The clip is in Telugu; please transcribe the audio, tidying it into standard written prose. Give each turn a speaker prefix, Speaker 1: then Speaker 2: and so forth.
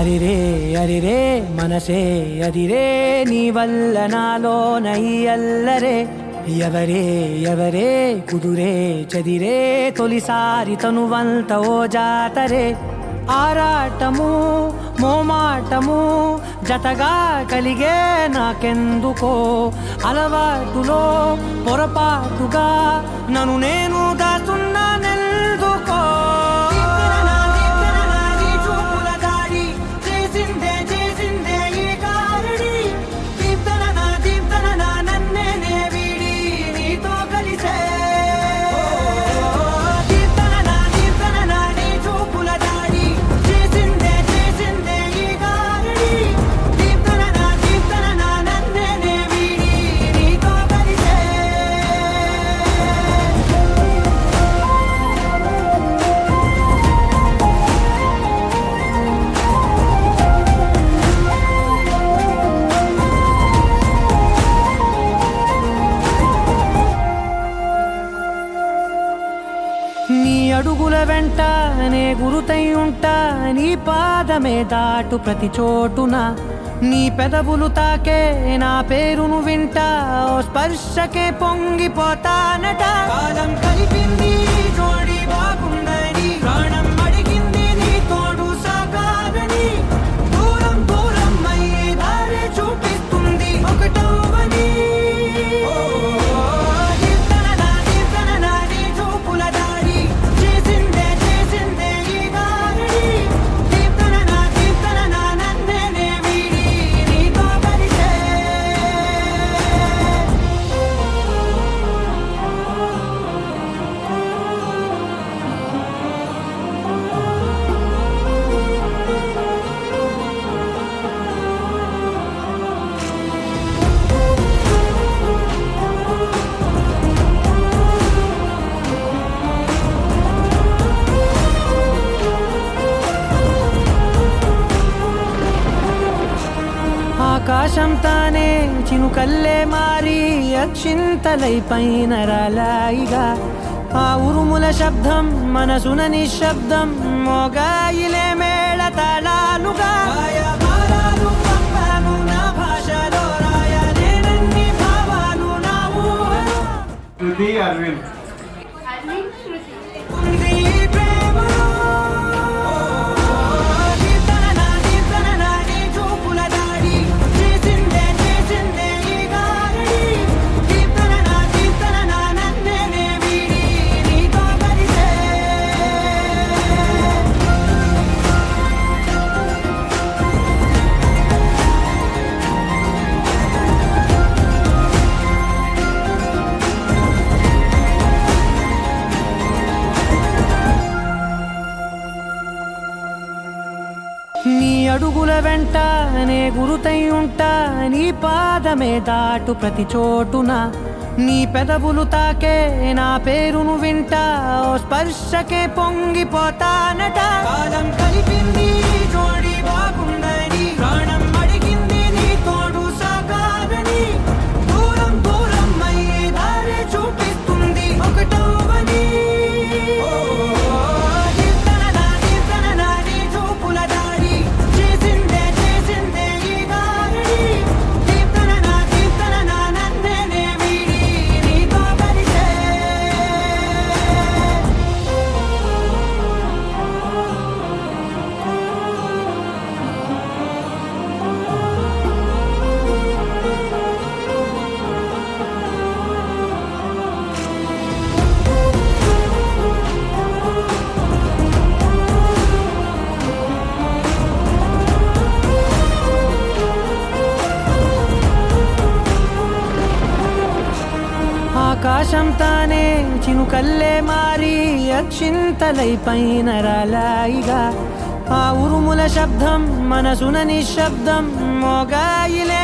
Speaker 1: అరిరే అరిరే మనసే అదిరే నీ వల్ల నాలోనై అల్లరే ఎవరే ఎవరే కుదురే చదిరే తొలిసారి తనువంత ఓ జాతరే ఆరాటము మోమాటము జతగా కలిగే నాకెందుకో అలవాటులో పొరపాటుగా నన్ను నేను దాచున్నానెందుకో నీ అడుగుల వెంట నే గురుతై ఉంటా నీ పాదమే దాటు ప్రతి చోటున నీ పెదవులు తాకే నా పేరును వింటా ఓ స్పర్శకే పొంగిపోతానట కాలం కలిపింది జోడి బాగుందని ప్రాణం అడిగింది నీ తోడు సాగాలని దూరం దూరం అయ్యే దారి చూపిస్తుంది ఒకటవని ఆకాశం తానే చినుకల్లే మారి అక్షింతలై పైన రాలాయిగా ఆ ఉరుముల శబ్దం మనసున నిశ్శబ్దం మోగాయిలే మేళ తాళాలుగా నా భాషలో రాయలేనన్ని భావాలు నా
Speaker 2: శృతి అరవింద్
Speaker 1: నీ అడుగుల వెంట నే గురుతై ఉంటా నీ పాదమే దాటు ప్రతి చోటున నీ పెదవులు తాకే నా పేరును వింటా ఓ స్పర్శకే పొంగిపోతానట కాలం కలిపింది జోడి బాగుందని ప్రాణం అడిగింది నీ తోడు సాగాలని దూరం దూరం అయ్యే దారి చూపిస్తుంది ఒకటవని ఆకాశం తానే చినుకల్లే మారి అక్షింతలై పైన రాలాయిగా ఆ ఉరుముల శబ్దం మనసున నిశ్శబ్దం మోగాయిలే